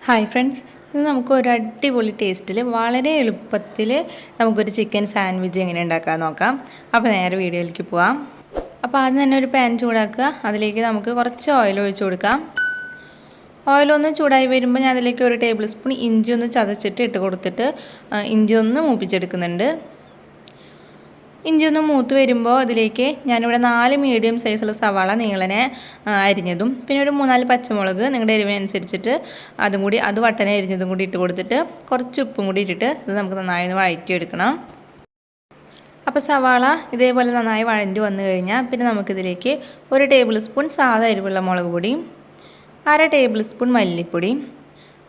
Hi friends, ഇത് നമുക്ക് ഒരു അടിപൊളി ടേസ്റ്റിൽ വളരെ എളുപ്പത്തിൽ നമുക്കൊരു ചിക്കൻ സാൻഡ്വിച്ച് എങ്ങനെ ഉണ്ടാക്കാമെന്ന് നോക്കാം. അപ്പോൾ നേരെ വീഡിയോയിലേക്ക് പോവാം. അപ്പോൾ ആദ്യം തന്നെ ഒരു പാൻ ചൂടാക്കുക. അതിലേക്ക് നമുക്ക് കുറച്ച് ഓയിൽ ഒഴിച്ചു കൊടുക്കാം. ഓയിലൊന്ന് ചൂടായി വരുമ്പോൾ ഞാൻ അതിലേക്ക് ഒരു ടേബിൾ സ്പൂൺ ഇഞ്ചി ഒന്ന് ചതച്ചിട്ട് ഇട്ട് കൊടുത്തിട്ട് ഇഞ്ചി ഒന്ന് മൂപ്പിച്ചെടുക്കുന്നുണ്ട്. ഇഞ്ചി ഒന്ന് മൂത്ത് വരുമ്പോൾ അതിലേക്ക് ഞാനിവിടെ 4 മീഡിയം സൈസുള്ള സവാള നീളനെ അരിഞ്ഞതും പിന്നെ ഒരു 3-4 പച്ചമുളക് നിങ്ങളുടെ എരിവിനനുസരിച്ചിട്ട് അത് വട്ടനെ അരിഞ്ഞതും കൂടി ഇട്ട് കൊടുത്തിട്ട് കുറച്ച് ഉപ്പും കൂടി ഇട്ടിട്ട് ഇത് നമുക്ക് നന്നായി ഒന്ന് വഴറ്റിയെടുക്കണം. അപ്പോൾ സവാള ഇതേപോലെ നന്നായി വഴണ്ടി വന്നു കഴിഞ്ഞാൽ പിന്നെ നമുക്കിതിലേക്ക് ഒരു ടേബിൾ സ്പൂൺ സാധാ എരിവുള്ള മുളക് പൊടിയും 1/2 ടേബിൾ സ്പൂൺ മല്ലിപ്പൊടിയും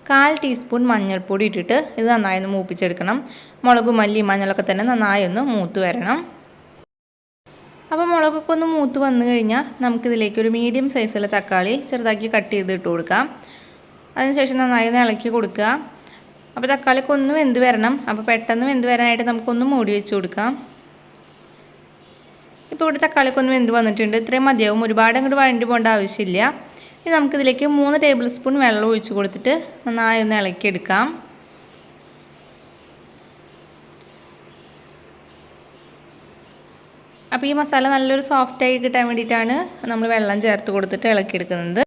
1/4 ടീസ്പൂൺ മഞ്ഞൾപ്പൊടി ഇട്ടിട്ട് ഇത് നന്നായി ഒന്ന് മൂപ്പിച്ചെടുക്കണം. മുളക് മല്ലി മഞ്ഞളൊക്കെ തന്നെ നന്നായി ഒന്ന് മൂത്ത് വരണം. അപ്പോൾ മുളകൊക്കെ ഒന്ന് മൂത്ത് വന്നു കഴിഞ്ഞാൽ നമുക്കിതിലേക്ക് ഒരു മീഡിയം സൈസുള്ള തക്കാളി ചെറുതാക്കി കട്ട് ചെയ്ത് ഇട്ട് കൊടുക്കാം. അതിനുശേഷം നന്നായി ഒന്ന് ഇളക്കി കൊടുക്കുക. അപ്പോൾ തക്കാളിക്ക് ഒന്ന് വെന്ത് വരണം. അപ്പോൾ പെട്ടെന്ന് വെന്ത് വരാനായിട്ട് നമുക്കൊന്ന് മൂടി വെച്ച് കൊടുക്കാം. ഇപ്പോൾ ഇവിടെ തക്കാളിക്ക് ഒന്ന് വെന്ത് വന്നിട്ടുണ്ട്. ഇത്രയും മതിയാവും, ഒരുപാട് അങ്ങോട്ട് വഴണ്ടി പോകേണ്ട ആവശ്യമില്ല. ഇനി നമുക്കിതിലേക്ക് 3 ടേബിൾ സ്പൂൺ വെള്ളം ഒഴിച്ച് കൊടുത്തിട്ട് നന്നായി ഒന്ന് ഇളക്കിയെടുക്കാം. അപ്പോൾ ഈ മസാല നല്ലൊരു സോഫ്റ്റായി കിട്ടാൻ വേണ്ടിയിട്ടാണ് നമ്മൾ വെള്ളം ചേർത്ത് കൊടുത്തിട്ട് ഇളക്കിയെടുക്കുന്നത്.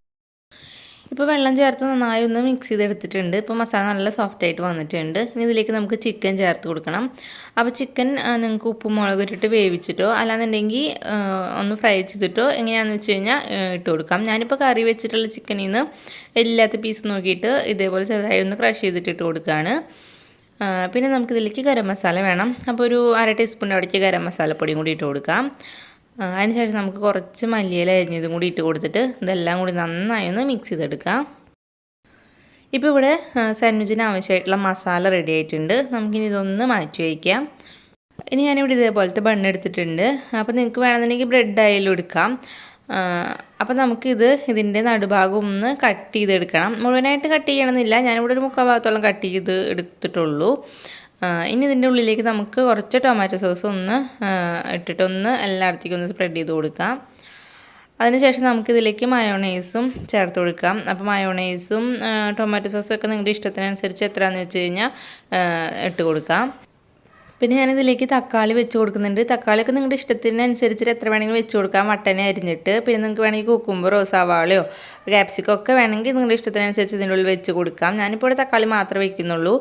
ഇപ്പോൾ വെള്ളം ചേർത്ത് നന്നായി ഒന്ന് മിക്സ് ചെയ്തെടുത്തിട്ടുണ്ട്. ഇപ്പോൾ മസാല നല്ല സോഫ്റ്റായിട്ട് വന്നിട്ടുണ്ട്. ഇനി ഇതിലേക്ക് നമുക്ക് ചിക്കൻ ചേർത്ത് കൊടുക്കണം. അപ്പോൾ ചിക്കൻ നിങ്ങൾക്ക് ഉപ്പും മുളകും ഇട്ടിട്ട് വേവിച്ചിട്ടോ അല്ലാന്നുണ്ടെങ്കിൽ ഒന്ന് ഫ്രൈ ചെയ്തിട്ടോ എങ്ങനെയാണെന്ന് വെച്ച് കഴിഞ്ഞാൽ ഇട്ട് കൊടുക്കാം. ഞാനിപ്പോൾ കറി വെച്ചിട്ടുള്ള ചിക്കനിൽ നിന്ന് എല്ലാത്ത പീസ് നോക്കിയിട്ട് ഇതേപോലെ ചെറുതായി ഒന്ന് ക്രഷ് ചെയ്തിട്ട് ഇട്ട് കൊടുക്കുകയാണ്. പിന്നെ നമുക്കിതിലേക്ക് ഗരം മസാല വേണം. അപ്പോൾ ഒരു 1/2 ടീസ്പൂൺ അവിടേക്ക് ഗരം മസാലപ്പൊടിയും കൂടി ഇട്ട് കൊടുക്കാം. അതിനുശേഷം നമുക്ക് കുറച്ച് മല്ലിയില അരിഞ്ഞതും കൂടി ഇട്ട് കൊടുത്തിട്ട് ഇതെല്ലാം കൂടി നന്നായി ഒന്ന് മിക്സ് ചെയ്തെടുക്കാം. ഇപ്പോൾ ഇവിടെ സാൻഡ്വിച്ചിന് ആവശ്യമായിട്ടുള്ള മസാല റെഡി ആയിട്ടുണ്ട്. നമുക്കിനി ഇതൊന്ന് മാറ്റി വയ്ക്കാം. ഇനി ഞാനിവിടെ ഇതേപോലത്തെ ബണ്ണ് എടുത്തിട്ടുണ്ട്. അപ്പോൾ നിങ്ങൾക്ക് വേണമെന്നുണ്ടെങ്കിൽ ബ്രെഡ് ആയാലും എടുക്കാം. അപ്പോൾ ഇതിൻ്റെ നടുഭാഗം ഒന്ന് കട്ട് ചെയ്തെടുക്കണം. മുഴുവനായിട്ട് കട്ട് ചെയ്യണമെന്നില്ല, ഞാനിവിടെ ഒരു 3/4 ഭാഗത്തോളം കട്ട് ചെയ്ത് എടുത്തിട്ടുള്ളൂ. ഇനി ഇതിൻ്റെ ഉള്ളിലേക്ക് നമുക്ക് കുറച്ച് ടൊമാറ്റോ സോസ് ഒന്ന് ഇട്ടിട്ടൊന്ന് എല്ലായിടത്തേക്കും ഒന്ന് സ്പ്രെഡ് ചെയ്ത് കൊടുക്കാം. അതിനുശേഷം നമുക്കിതിലേക്ക് മയോണൈസും ചേർത്ത് കൊടുക്കാം. അപ്പോൾ മയോണൈസും ടൊമാറ്റോ സോസും ഒക്കെ നിങ്ങളുടെ ഇഷ്ടത്തിനനുസരിച്ച് എത്രയാണെന്ന് വെച്ച് കഴിഞ്ഞാൽ ഇട്ട് കൊടുക്കാം. പിന്നെ ഞാനിതിലേക്ക് തക്കാളി വെച്ച് കൊടുക്കുന്നുണ്ട്. തക്കാളിയൊക്കെ നിങ്ങളുടെ ഇഷ്ടത്തിനനുസരിച്ചിട്ട് എത്ര വേണമെങ്കിലും വെച്ച് കൊടുക്കാം, വട്ടനെ അരിഞ്ഞിട്ട്. പിന്നെ നിങ്ങൾക്ക് വേണമെങ്കിൽ കുക്കുമ്പറോ സവാളയോ ക്യാപ്സിക്കോ ഒക്കെ വേണമെങ്കിൽ നിങ്ങളുടെ ഇഷ്ടത്തിനനുസരിച്ച് ഇതിൻ്റെ ഉള്ളിൽ വെച്ച് കൊടുക്കാം. ഞാനിപ്പോൾ ഇവിടെ തക്കാളി മാത്രമേ വയ്ക്കുന്നുള്ളൂ.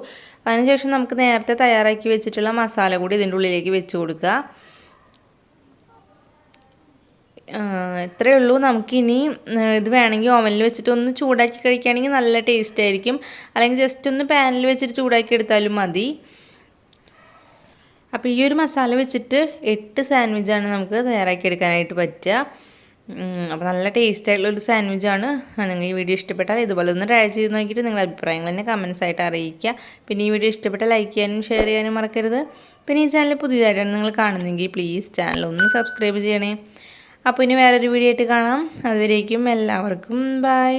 അതിനുശേഷം നമുക്ക് നേരത്തെ തയ്യാറാക്കി വെച്ചിട്ടുള്ള മസാല കൂടി ഇതിൻ്റെ ഉള്ളിലേക്ക് വെച്ച് കൊടുക്കുക. ഇത്രയേ ഉള്ളൂ. നമുക്കിനി ഇത് വേണമെങ്കിൽ ഓവനിൽ വെച്ചിട്ട് ഒന്ന് ചൂടാക്കി കഴിക്കുകയാണെങ്കിൽ നല്ല ടേസ്റ്റ് ആയിരിക്കും. അല്ലെങ്കിൽ ജസ്റ്റ് ഒന്ന് പാനിൽ വെച്ചിട്ട് ചൂടാക്കി എടുത്താലും മതി. അപ്പോൾ ഈ ഒരു മസാല വെച്ചിട്ട് 8 സാൻഡ്വിച്ചാണ് നമുക്ക് തയ്യാറാക്കി എടുക്കാനായിട്ട് പറ്റുക. അപ്പോൾ നല്ല ടേസ്റ്റ് ആയിട്ടുള്ളൊരു സാൻഡ്വിച്ചാണ്. നിങ്ങൾ ഈ വീഡിയോ ഇഷ്ടപ്പെട്ടാൽ ഇതുപോലെ ഒന്ന് ട്രൈ ചെയ്ത് നോക്കിയിട്ട് നിങ്ങളുടെ അഭിപ്രായങ്ങൾ തന്നെ കമൻസ് ആയിട്ട് അറിയിക്കുക. പിന്നെ ഈ വീഡിയോ ഇഷ്ടപ്പെട്ടാൽ ലൈക്ക് ചെയ്യാനും ഷെയർ ചെയ്യാനും മറക്കരുത്. പിന്നെ ഈ ചാനൽ പുതിയതായിട്ടാണ് നിങ്ങൾ കാണുന്നതെങ്കിൽ പ്ലീസ് ചാനൽ ഒന്ന് സബ്സ്ക്രൈബ് ചെയ്യണേ. അപ്പോൾ ഇനി വേറൊരു വീഡിയോ ആയിട്ട് കാണാം. അതുവരേക്കും എല്ലാവർക്കും ബൈ.